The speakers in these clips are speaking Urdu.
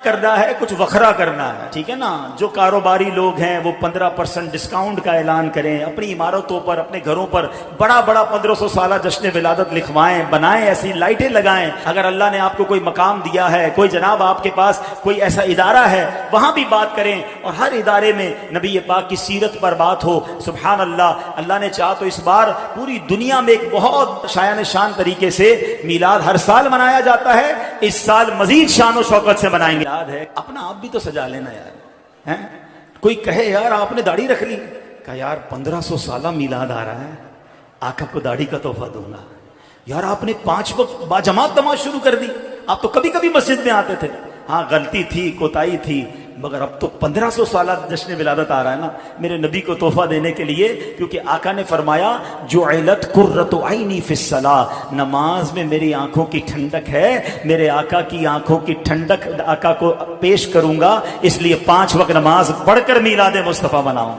کرنا ہے، کچھ وکھرا کرنا ہے، ٹھیک ہے نا۔ جو کاروباری لوگ ہیں وہ 15% ڈسکاؤنٹ کا اعلان کریں، اپنی عمارتوں پر، اپنے گھروں پر بڑا 1500 سالہ جشن ولادت لکھوائیں، بنائیں، ایسی لائٹیں لگائیں۔ اگر اللہ نے آپ کو کوئی مقام دیا ہے، کوئی جناب آپ کے پاس کوئی ایسا ادارہ ہے، وہاں بھی بات کریں، اور ہر ادارے میں نبی پاک کی سیرت پر بات ہو۔ سبحان اللہ، اللہ نے چاہا تو اس بار پوری دنیا میں ایک بہت شایان شان طریقے سے میلاد ہر سال منایا جاتا ہے، اس سال مزید شان و شوکت سے منائیں گے۔ ہے اپنا آپ بھی تو سجا لینا یار، کوئی کہے یار آپ نے داڑھی رکھ لی، کہا یار 1500 سالہ میلاد آ رہا ہے، آقا کو داڑھی کا تحفہ دوں گا۔ یار آپ نے 5 وقت باجماعت نماز شروع کر دی، آپ تو کبھی کبھی مسجد میں آتے تھے، ہاں غلطی تھی، کوتاہی تھی، مگر اب تو 1500 سالہ جشن ولادت آ رہا ہے نا میرے نبی کو تحفہ دینے کے لیے، کیونکہ آقا نے فرمایا جعلت قرۃ عینی فی الصلاۃ، نماز میں میری آنکھوں کی ٹھنڈک ہے، میرے آقا کی آنکھوں کی ٹھنڈک آقا کو پیش کروں گا، اس لیے 5 وقت نماز پڑھ کر میلاد مصطفیٰ مناؤں۔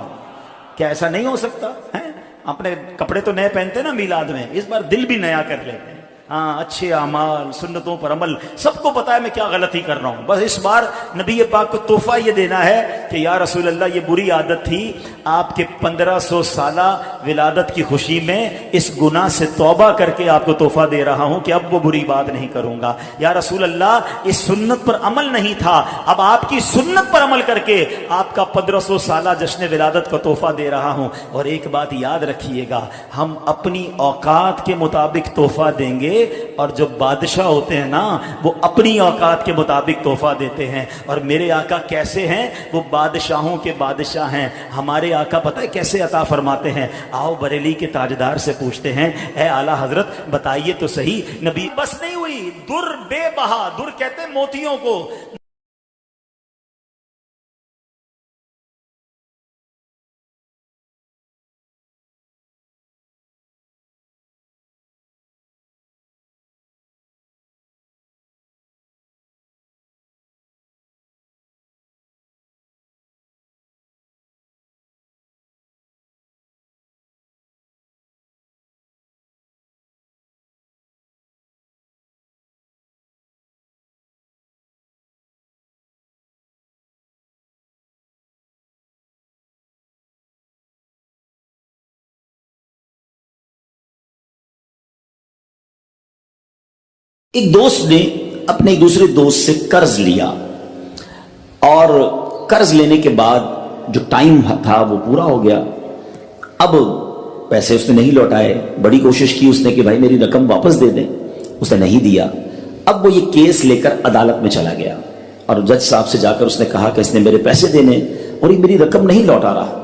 کیا ایسا نہیں ہو سکتا ہے؟ اپنے کپڑے تو نئے پہنتے نا میلاد میں، اس بار دل بھی نیا کر لیتے ہیں، ہاں اچھے اعمال، سنتوں پر عمل۔ سب کو پتا ہے میں کیا غلطی کر رہا ہوں، بس اس بار نبی پاک کو تحفہ یہ دینا ہے کہ یا رسول اللہ یہ بری عادت تھی، آپ کے 1500 سالہ ولادت کی خوشی میں اس گناہ سے توبہ کر کے آپ کو تحفہ دے رہا ہوں کہ اب وہ بری بات نہیں کروں گا۔ یا رسول اللہ اس سنت پر عمل نہیں تھا، اب آپ کی سنت پر عمل کر کے آپ کا 1500 سالہ جشن ولادت کا تحفہ دے رہا ہوں۔ اور ایک بات یاد رکھیے گا، ہم اپنی اوقات کے مطابق تحفہ دیں گے، اور جو بادشاہ ہوتے ہیں نا وہ اپنی اوقات کے مطابق تحفہ دیتے ہیں، اور میرے آقا کیسے ہیں؟ وہ بادشاہوں کے بادشاہ ہیں۔ ہمارے آقا پتہ ہے کیسے عطا فرماتے ہیں؟ آؤ بریلی کے تاجدار سے پوچھتے ہیں، اے اعلیٰ حضرت بتائیے تو صحیح، نبی بس نہیں ہوئی، در بے بہا، در کہتے ہیں موتیوں کو، ایک دوست نے اپنے ایک دوسرے دوست سے قرض لیا، اور قرض لینے کے بعد جو ٹائم تھا وہ پورا ہو گیا، اب پیسے اس نے نہیں لوٹائے، بڑی کوشش کی اس نے کہ بھائی میری رقم واپس دے دیں، اس نے نہیں دیا۔ اب وہ یہ کیس لے کر عدالت میں چلا گیا، اور جج صاحب سے جا کر اس نے کہا کہ اس نے میرے پیسے دینے اور یہ میری رقم نہیں لوٹا رہا۔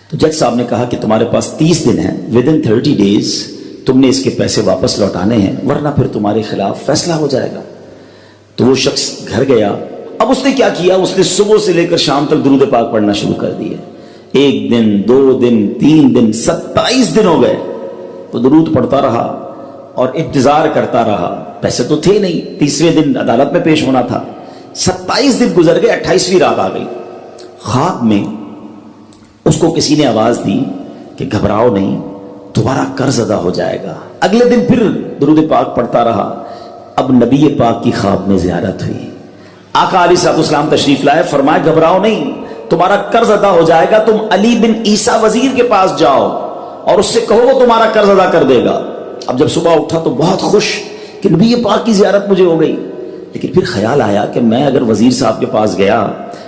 تو جج صاحب نے کہا کہ تمہارے پاس 30 دن ہیں، ودن 30 days تم نے اس کے پیسے واپس لوٹانے ہیں، ورنہ پھر تمہارے خلاف فیصلہ ہو جائے گا۔ تو وہ شخص گھر گیا، اب اس نے کیا کیا، اس نے صبح سے لے کر شام تک درود پاک پڑھنا شروع کر دیے۔ 1 دن 2 دن 3 دن 27 دن ہو گئے، وہ درود پڑھتا رہا اور انتظار کرتا رہا، پیسے تو تھے نہیں، 30ویں دن عدالت میں پیش ہونا تھا۔ 27 دن گزر گئے، 28ویں رات آ گئی، خواب میں اس کو کسی نے آواز دی کہ گھبراؤ نہیں، تمہارا قرض ادا ہو جائے گا۔ اگلے دن پھر درود پاک پڑھتا رہا، اب نبی پاک کی خواب میں زیارت ہوئی، آقا علیہ الصلوۃ والسلام تشریف لائے، فرمائے گھبراؤ نہیں، تمہارا قرض ادا ہو جائے گا، تم علی بن عیسیٰ وزیر کے پاس جاؤ اور اس سے کہو وہ تمہارا قرض ادا کر دے گا۔ اب جب صبح اٹھا تو بہت خوش کہ نبی پاک کی زیارت مجھے ہو گئی، لیکن پھر خیال آیا کہ میں اگر وزیر صاحب کے پاس گیا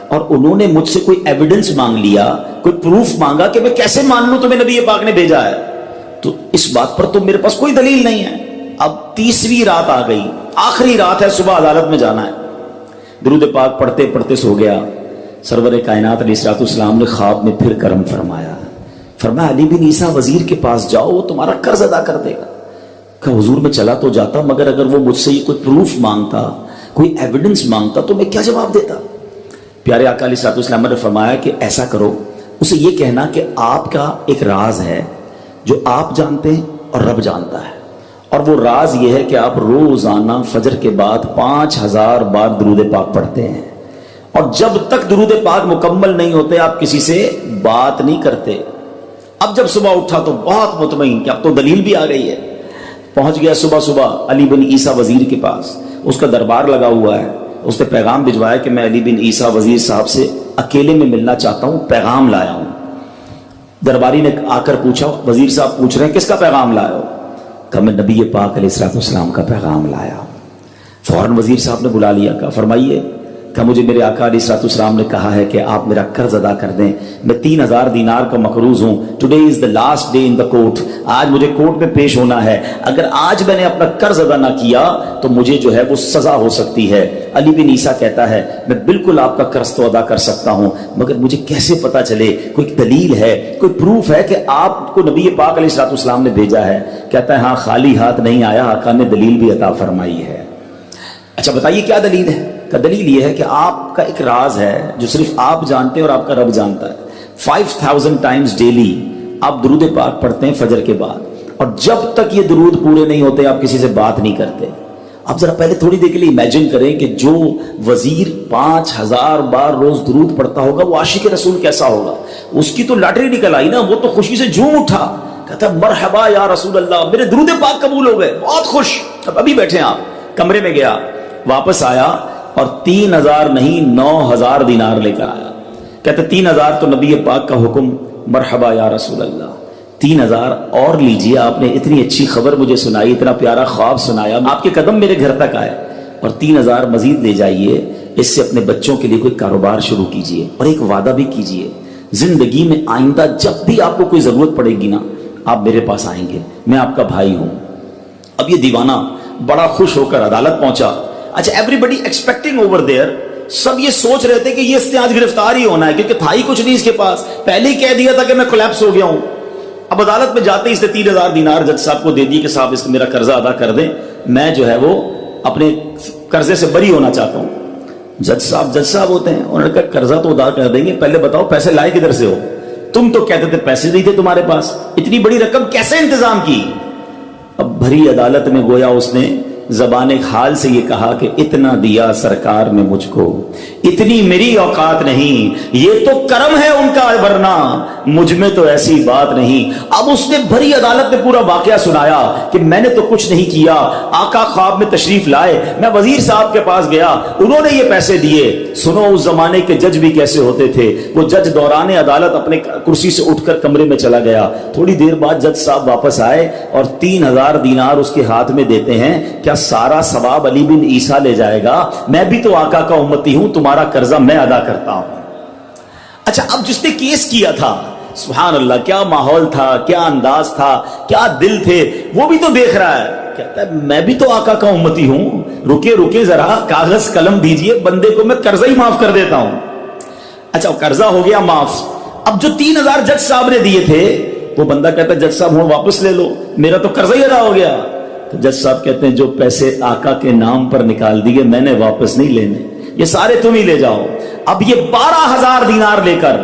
اور انہوں نے مجھ سے کوئی ایویڈنس مانگ لیا، کوئی پروف مانگا، کہ میں کیسے مان لوں تمہیں نبی پاک نے بھیجا ہے، تو اس بات پر تو میرے پاس کوئی دلیل نہیں ہے۔ اب 30ویں رات آ گئی، آخری رات ہے، صبح عدالت میں جانا ہے، درود پاک پڑھتے پڑھتے سو گیا۔ سرور کائنات علیہ الصلوۃ والسلام نے خواب میں پھر کرم فرمایا، فرمایا علی بن عیسیٰ وزیر کے پاس جاؤ، وہ تمہارا قرض ادا کر دے گا۔ کہ حضور میں چلا تو جاتا، مگر اگر وہ مجھ سے یہ کوئی پروف مانگتا، کوئی ایویڈنس مانگتا تو میں کیا جواب دیتا؟ پیارے آقا علیہ الصلوۃ والسلام نے فرمایا کہ ایسا کرو، اسے یہ کہنا کہ آپ کا ایک راز ہے جو آپ جانتے ہیں اور رب جانتا ہے، اور وہ راز یہ ہے کہ آپ روزانہ فجر کے بعد 5000 بار درود پاک پڑھتے ہیں، اور جب تک درود پاک مکمل نہیں ہوتے آپ کسی سے بات نہیں کرتے۔ اب جب صبح اٹھا تو بہت مطمئن کہ اب تو دلیل بھی آ گئی ہے، پہنچ گیا صبح صبح علی بن عیسیٰ وزیر کے پاس، اس کا دربار لگا ہوا ہے، اس نے پیغام بھجوایا کہ میں علی بن عیسیٰ وزیر صاحب سے اکیلے میں ملنا چاہتا ہوں، پیغام لایا ہوں۔ درباری نے آ کر پوچھا، وزیر صاحب پوچھ رہے ہیں کس کا پیغام لایا ہو؟ کہا میں نبی پاک علیہ الصلوۃ والسلام کا پیغام لایا ہوں۔ فوراً وزیر صاحب نے بلا لیا، کہا فرمائیے۔ کہ مجھے میرے آقا علیہ الصلوۃ والسلام نے کہا ہے کہ آپ میرا قرض ادا کر دیں، میں 3000 دینار کا مقروض ہوں، today is the last day in the court, آج مجھے کورٹ میں پیش ہونا ہے، اگر آج میں نے اپنا قرض ادا نہ کیا تو مجھے جو ہے وہ سزا ہو سکتی ہے۔ علی بن عیسیٰ کہتا ہے میں بالکل آپ کا قرض تو ادا کر سکتا ہوں، مگر مجھے کیسے پتا چلے، کوئی دلیل ہے، کوئی پروف ہے کہ آپ کو نبی پاک علیہ الصلوۃ والسلام نے بھیجا ہے؟ کہتا ہے ہاں خالی ہاتھ نہیں آیا، آقا نے دلیل بھی عطا فرمائی ہے۔ اچھا بتائیے کیا دلیل ہے؟ کا دلیل یہ ہے کہ آپ کا ایک راز ہے جو صرف آپ جانتے ہیں اور آپ کا رب جانتا ہے۔ 5000 ٹائمز ڈیلی آپ درود پاک پڑھتے ہیں فجر کے بعد، اور جب تک یہ درود پورے نہیں ہوتے آپ کسی سے بات نہیں کرتے۔ آپ ذرا پہلے تھوڑی دیر کے لیے امیجن کریں کہ جو وزیر 5000 بار روز درود پڑھتا ہوگا وہ عاشق رسول کیسا ہوگا۔ اس کی تو لاٹری نکل آئی نا، وہ تو خوشی سے جھوم اٹھا، کہتا مرحبا یا رسول اللہ، میرے درود پاک قبول ہو گئے، بہت خوش۔ اب ابھی بیٹھے آپ، کمرے میں گیا، واپس آیا اور 3000 نہیں 9000 دینار لے کر آیا۔ کہتے 3000 تو نبی پاک کا حکم، مرحبا یا رسول اللہ، 3000 اور لیجئے، آپ نے اتنی اچھی خبر مجھے سنائی، اتنا پیارا خواب سنایا، آپ کے قدم میرے گھر تک آئے، اور 3000 مزید لے جائیے، اس سے اپنے بچوں کے لیے کوئی کاروبار شروع کیجئے، اور ایک وعدہ بھی کیجئے، زندگی میں آئندہ جب بھی آپ کو کوئی ضرورت پڑے گی نا آپ میرے پاس آئیں گے، میں آپ کا بھائی ہوں۔ اب یہ دیوانہ بڑا خوش ہو کر عدالت پہنچا۔ اچھا ایوریبڈی ایکسپیکٹنگ اوور دیئر، سب یہ سوچ رہے تھے کہ یہ اس نے آج گرفتار ہی ہونا ہے، کیونکہ تھا ہی کچھ نہیں اس کے پاس، پہلے ہی کہہ دیا تھا کہ میں کولیپس ہو گیا ہوں۔ اب عدالت میں جاتے ہی اس نے 3000 دینار جج صاحب کو دے دی کہ صاحب اس میرا قرضہ ادا کر دیں، میں جو ہے وہ اپنے قرضے سے بری ہونا چاہتا ہوں۔ جج صاحب ہوتے ہیں، انہوں نے کہا قرضہ تو ادا کر دیں گے، پہلے بتاؤ پیسے لائے کدھر سے ہو؟ تم تو کہتے تھے پیسے نہیں تھے تمہارے پاس، اتنی بڑی رقم کیسے انتظام کی؟ اب بھری عدالت میں گویا اس نے زبان حال سے یہ کہا کہ اتنا دیا سرکار نے مجھ کو، اتنی میری اوقات نہیں، یہ تو کرم ہے ان کا، ورنہ مجھ میں تو ایسی بات نہیں۔ اب اس نے بھری عدالت میں پورا واقعہ سنایا کہ میں نے تو کچھ نہیں کیا، آقا خواب میں تشریف لائے، میں وزیر صاحب کے پاس گیا، انہوں نے یہ پیسے دیے۔ سنو اس زمانے کے جج بھی کیسے ہوتے تھے، وہ جج دوران عدالت اپنے کرسی سے اٹھ کر کمرے میں چلا گیا، تھوڑی دیر بعد جج صاحب واپس آئے اور 3000 دینار اس کے ہاتھ میں دیتے ہیں۔ کیا سارا ثواب علی بن عیسیٰ لے جائے گا؟ میں بھی تو آقا کا امتی ہوں، تمہارا قرضہ میں ادا کرتا ہوں۔ اچھا اب جس نے کیس کیا تھا، سبحان اللہ کیا ماحول تھا، کیا انداز تھا، کیا دل تھے، وہ بھی تو دیکھ رہا ہے، کہتا ہے میں بھی تو آقا کا امتی ہوں، رکے ذرا، کاغذ قلم دیجئے، بندے کو میں قرضہ ہی معاف کر دیتا ہوں۔ اچھا قرضہ ہو گیا معاف، اب جو 3000 جج صاحب نے دیے تھے وہ بندہ کہتا ہے جج صاحب ہوں واپس لے لو، میرا تو قرضہ ہی ادا ہو گیا۔ تو جج صاحب کہتے ہیں جو پیسے آقا کے نام پر نکال دیے میں نے واپس نہیں لینے، یہ سارے تم ہی لے جاؤ۔ اب یہ 12000 دینار لے کر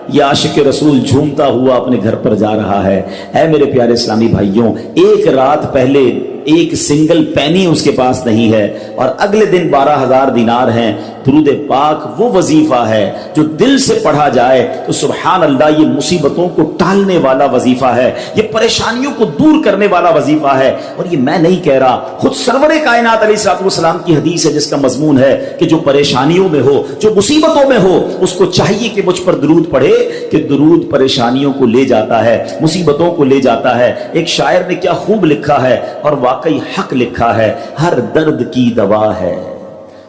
یہ عاشق رسول جھومتا ہوا اپنے گھر پر جا رہا ہے۔ اے میرے پیارے اسلامی بھائیوں، ایک رات پہلے ایک سنگل پینی اس کے پاس نہیں ہے، اور اگلے دن 12000 دینار ہیں۔ درود پاک وہ وظیفہ ہے جو دل سے پڑھا جائے تو سبحان اللہ یہ مصیبتوں کو ٹالنے والا وظیفہ ہے، یہ پریشانیوں کو دور کرنے والا وظیفہ ہے۔ اور یہ میں نہیں کہہ رہا، خود سرور کائنات علیہ الصلوۃ والسلام کی حدیث ہے جس کا مضمون ہے کہ جو پریشانیوں میں ہو، جو مصیبتوں میں ہو، اس کو چاہیے کہ مجھ پر درود پڑھے، کہ درود پریشانیوں کو لے جاتا ہے، مصیبتوں کو لے جاتا ہے۔ ایک شاعر نے کیا خوب لکھا ہے، اور واقعی حق لکھا ہے، ہر درد کی دوا ہے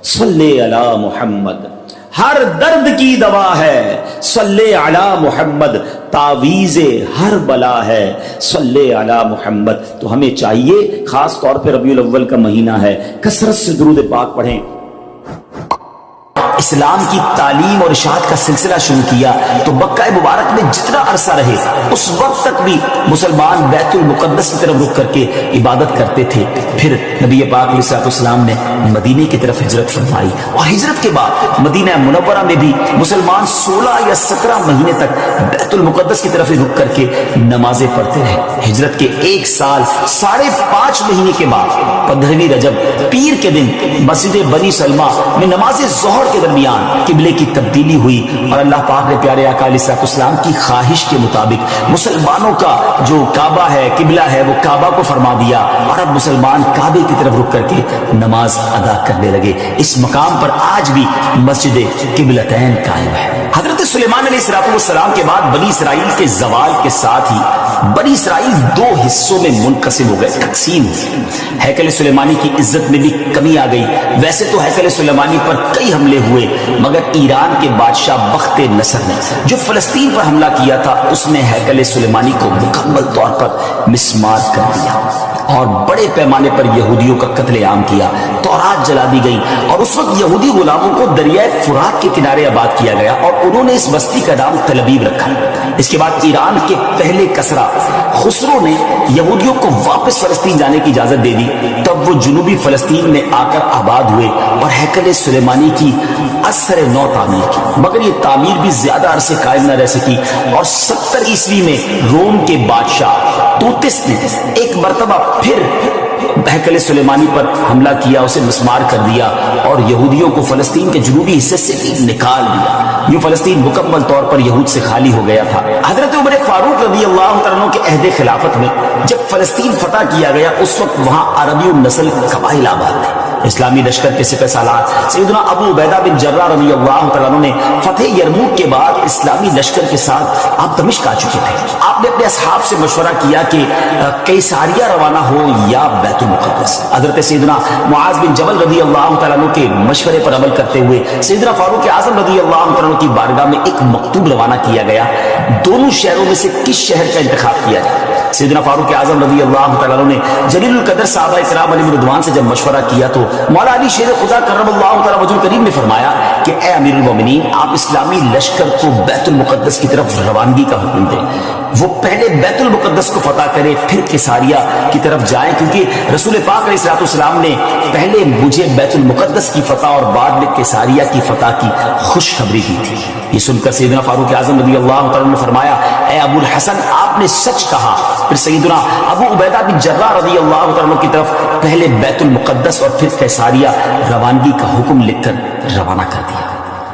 صلی علی محمد، ہر درد کی دوا ہے صلی علی محمد، تعویذ ہر بلا ہے صلی علی محمد۔ تو ہمیں چاہیے، خاص طور پہ ربیع الاول کا مہینہ ہے، کثرت سے درود پاک پڑھیں۔ اسلام کی تعلیم اور ارشاد کا سلسلہ شروع کیا تو مکہ مبارک میں جتنا عرصہ رہے اس وقت تک بھی مسلمان بیت المقدس کی طرف رخ کر کے عبادت کرتے تھے۔ پھر نبی پاک علیہ الصلوۃ والسلام نے مدینے کی طرف ہجرت فرمائی، اور ہجرت کے بعد مدینہ منورہ میں بھی مسلمان 16 یا 17 مہینے تک بیت المقدس کی طرف رخ کر کے نمازیں پڑھتے رہے۔ ہجرت کے 1 سال 5.5 مہینے کے بعد 15ویں رجب پیر کے دن مسجد بنی سلمہ میں نماز ظہر کے درمیان درمیان قبلے کی تبدیلی ہوئی اور اللہ پاک نے پیارے آقا علیہ السلام کی خواہش کے مطابق مسلمانوں کا جو کعبہ ہے، قبلہ ہے، وہ کعبہ کو فرما دیا اور اب مسلمان کعبے کی طرف رک کر کے نماز ادا کرنے لگے۔ اس مقام پر آج بھی مسجد قبلتین قائم ہے۔ حضرت سلیمان علیہ السلام کے بعد بنی اسرائیل کے زوال کے ساتھ ہی بنی اسرائیل دو حصوں میں منقسم ہو گئے، تقسیم ہوئے۔ ہیکل سلیمانی کی عزت میں بھی کمی آ گئی۔ ویسے تو ہیکل سلیمانی پر کئی حملے ہوئے، مگر ایران کے بادشاہ بخت نصر نے جو فلسطین پر حملہ کیا تھا اس میں ہیکل سلیمانی کو مکمل طور پر مسمار کر دیا اور بڑے پیمانے پر یہودیوں کا قتل عام کیا۔ تورات جلا دی گئی اور اس وقت یہودی غلاموں کو دریائے فرات کے کنارے آباد کیا گیا اور انہوں نے اس بستی کا نام تلبیب رکھا۔ اس کے بعد ایران کے پہلے کسرا خسرو نے یہودیوں کو واپس فلسطین جانے کی اجازت دے دی۔ تب وہ جنوبی فلسطین میں آ کر آباد ہوئے اور ہیکل سلیمانی کی اثر نو تعمیر کی، مگر یہ تعمیر بھی زیادہ عرصے قائم نہ رہ سکی اور 70 عیسوی میں روم کے بادشاہ توتس نے ایک مرتبہ پھر ہیکل سلیمانی پر حملہ کیا، اسے مسمار کر دیا اور یہودیوں کو فلسطین کے جنوبی حصے سے نکال دیا۔ یہ فلسطین مکمل طور پر یہود سے خالی ہو گیا تھا۔ حضرت عمر فاروق رضی اللہ تعالیٰ عنہ کے عہد خلافت میں جب فلسطین فتح کیا گیا اس وقت وہاں عربی النسل قبائل آباد تھے۔ اسلامی لشکر کے سپہ سالار سیدنا ابو عبیدہ بن جراح رضی اللہ تعالیٰ عنہ نے فتح یرموک کے بعد اسلامی لشکر کے ساتھ آپ دمشق آ چکے تھے۔ آپ نے اپنے اصحاب سے مشورہ کیا کہ قیصاریہ روانہ ہو یا بیت المقدس۔ حضرت سیدنا معاذ بن جبل رضی اللہ تعالیٰ عنہ کے مشورے پر عمل کرتے ہوئے سیدنا فاروق اعظم رضی اللہ تعالیٰ عنہ کی بارگاہ میں ایک مکتوب روانہ کیا گیا، دونوں شہروں میں سے کس شہر کا انتخاب کیا جائے۔ سیدنا فاروق اعظم رضی اللہ تعالیٰ عنہ نے جلیل القدر صحابہ اکرام علیہ رضوان سے جب مشورہ کیا تو مولا علی شیر خدا کرم اللہ تعالیٰ وجہ کریم نے فرمایا کہ اے امیر المومنین، آپ اسلامی لشکر کو بیت المقدس کی طرف روانگی کا حکم دیں۔ وہ پہلے بیت المقدس کو فتح کرے پھر قیصاریہ کی طرف جائیں، کیونکہ رسول پاک علیہ السلام نے پہلے مجھے بیت المقدس کی فتح اور بعد میں قیصاریہ کی فتح کی خوشخبری دی تھی۔ یہ سن کر سیدنا فاروق اعظم رضی اللہ تعالیٰ نے فرمایا اے ابو الحسن، آپ نے سچ کہا۔ پھر سیدنا ابو عبیدہ بن جراح رضی اللہ تعالیٰ کی طرف پہلے بیت المقدس اور پھر قیصاریہ روانگی کا حکم لکھ کر روانہ کر دیا۔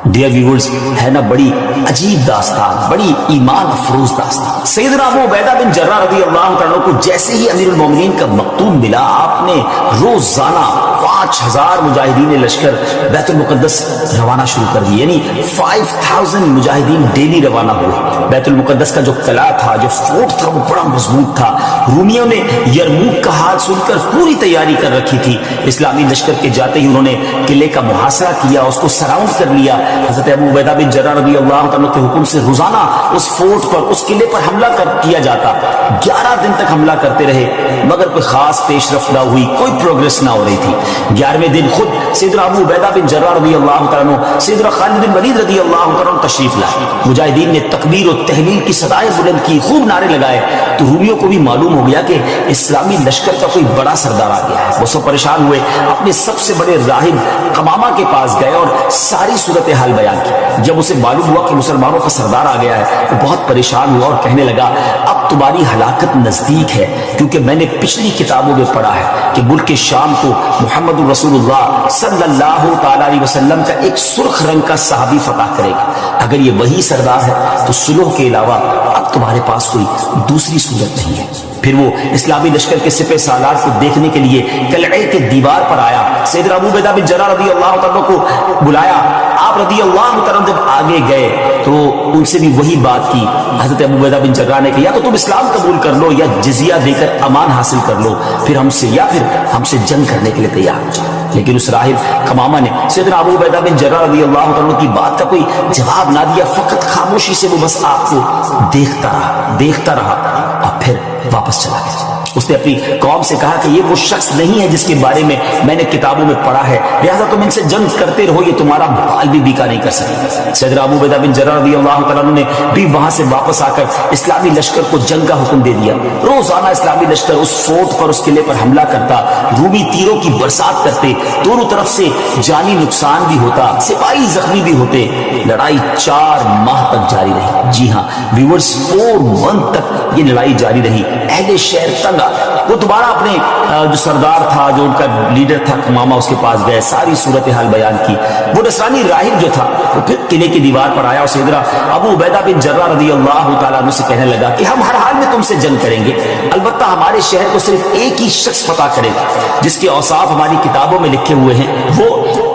ڈیئر ویورز، ہے نا بڑی عجیب داستان، بڑی ایمان افروز داستان۔ سیدنا ابو عبیدہ بن جراح رضی اللہ تعالیٰ کو جیسے ہی امیر المومنین کا مکتوب ملا، آپ نے روزانہ 5000 مجاہدین لشکر بیت المقدس روانہ شروع کر دی، یعنی 5000 مجاہدین ڈیلی روانہ ہوئے۔ بیت المقدس کا جو قلعہ تھا، جو فورٹ تھا، وہ بڑا مضبوط تھا۔ رومیوں نے یرموک کا حال سن کر پوری تیاری کر رکھی تھی۔ اسلامی لشکر کے جاتے ہی انہوں نے قلعے کا محاصرہ کیا، اس کو سراؤنڈ کر لیا۔ حضرت ابو عبیدہ بن جراح رضی اللہ تعالیٰ کے حکم سے روزانہ اس فورٹ پر، اس قلعے پر حملہ کیا جاتا۔ 11 دن تک حملہ کرتے رہے، مگر کوئی خاص پیش رفت نہ ہوئی، کوئی پروگریس نہ ہو رہی تھی۔ 11ویں دن خود سیدنا ابو عبیدہ بن جراح رضی اللہ تعالیٰ سیدنا خالد بن ولید رضی اللہ تعالیٰ تشریف لائے۔ مجاہدین نے تکبیر و تحلیل کی صدائیں بلند کی، خوب نعرے لگائے، تو رومیوں کو بھی معلوم ہو گیا کہ اسلامی لشکر کا کوئی بڑا سردار آ گیا ہے۔ وہ سب پریشان ہوئے، اپنے سب سے بڑے راہب قمامہ کے پاس گئے اور ساری صورتحال بیان کی۔ جب اسے معلوم ہوا کہ مسلمانوں کا سردار آ گیا ہے، وہ بہت پریشان ہوا اور کہنے لگا اب تمہاری ہلاکت نزدیک ہے، کیونکہ میں نے پچھلی کتابوں میں پڑھا ہے کہ ملک شام کو محمد رسول اللہ صلی اللہ تعالی علیہ وسلم کا ایک سرخ رنگ کا صحابی فتح کرے گا۔ اگر یہ وہی سردار ہے تو صلح کے علاوہ اب تمہارے پاس کوئی دوسری صورت نہیں ہے۔ پھر وہ اسلامی لشکر کے سپہ سالار کو دیکھنے کے لیے قلعے کے دیوار پر آیا۔ سیدنا ابو عبیدہ بن جراح رضی اللہ تعالیٰ کو بلایا۔ آپ رضی اللہ تعالیٰ جب آگے گئے تو ان سے بھی وہی بات کی۔ حضرت ابو عبیدہ بن جراح نے کہا یا تو تم اسلام قبول کر لو یا جزیہ دے کر امان حاصل کر لو، پھر ہم سے جنگ کرنے کے لیے تیار ہو جاؤ۔ لیکن اس راہب قمامہ نے سیدنا ابو عبیدہ بن جراح رضی اللہ تعالیٰ کی بات کا کوئی جواب نہ دیا، فقط خاموشی سے وہ بس آپ کو دیکھتا رہا اور پھر واپس چلا گیا۔ اس نے اپنی قوم سے کہا کہ یہ وہ شخص نہیں ہے جس کے بارے میں نے کتابوں میں پڑھا ہے، لہذا تم ان سے جنگ کرتے رہو، یہ تمہارا بال بھی بیکا نہیں کر سکے۔ سیدنا ابو عبیدہ بن جراح رضی اللہ تعالیٰ نے بھی وہاں سے واپس آ کر اسلامی لشکر کو جنگ کا حکم دے دیا۔ روزانہ اسلامی لشکر اس فورٹ پر، اس قلعے پر حملہ کرتا، رومی تیروں کی برسات کرتے، دونوں طرف سے جانی نقصان بھی ہوتا، سپاہی زخمی بھی ہوتے۔ لڑائی 4 ماہ تک جاری رہی۔ جی ہاں ویورز، 4 منتھ تک یہ لڑائی جاری رہی۔ اہل شہر تنگ آ گئے، وہ دوبارہ اپنے جو سردار تھا، جو ان کا لیڈر تھا ماما، اس کے پاس گئے، ساری صورتحال بیان کی. وہ نصرانی راہب جو تھا وہ پھر قلعے کی دیوار پر آیا اور سیدنا ابو عبیدہ بن جراح رضی اللہ تعالیٰ عنہ سے کہنے لگا کہ ہم ہر حال میں تم سے جنگ کریں گے، البتہ ہمارے شہر کو صرف ایک ہی شخص فتح کرے گا جس کے اوصاف ہماری کتابوں میں لکھے ہوئے ہیں، وہ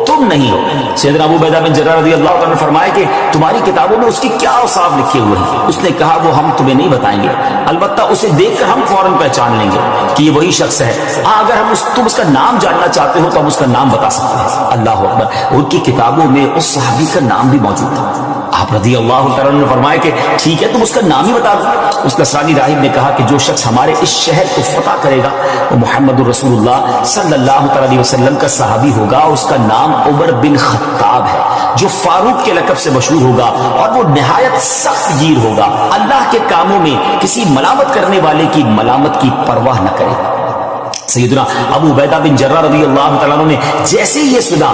تم نہیں ہو. سیدنا ابو عبیدہ بن جراح رضی اللہ تعالیٰ نے فرمایا کہ تمہاری کتابوں میں اس کی کیا اوصاف لکھے ہوئے ہیں؟ اس نے کہا وہ ہم تمہیں نہیں بتائیں گے، البتہ اسے دیکھ کر ہم فوراً پہچان لیں گے کہ یہ وہی شخص ہے. اگر تم اس کا نام جاننا چاہتے ہو تو ہم اس کا نام بتا سکتے ہیں. اللہ اکبر. ان کی کتابوں میں اس صحابی کا نام بھی موجود تھا. آپ رضی اللہ تعالیٰ نے فرمایا کہ ٹھیک ہے تم اس کا نام ہی بتا دو. اس نصرانی راہب نے کہا کہ جو شخص ہمارے اس شہر کو فتح کرے گا وہ محمد رسول اللہ صلی اللہ علیہ وسلم کا صحابی ہوگا، اور اس کا نام عمر بن خطاب ہے جو فاروق کے لقب سے مشہور ہوگا، اور وہ نہایت سخت گیر ہوگا، اللہ کے کاموں میں کسی ملامت کرنے والے کی ملامت کی پرواہ نہ کرے. سیدنا ابو عبیدہ بن جراح رضی اللہ تعالیٰ عنہ نے جیسے ہی یہ سنا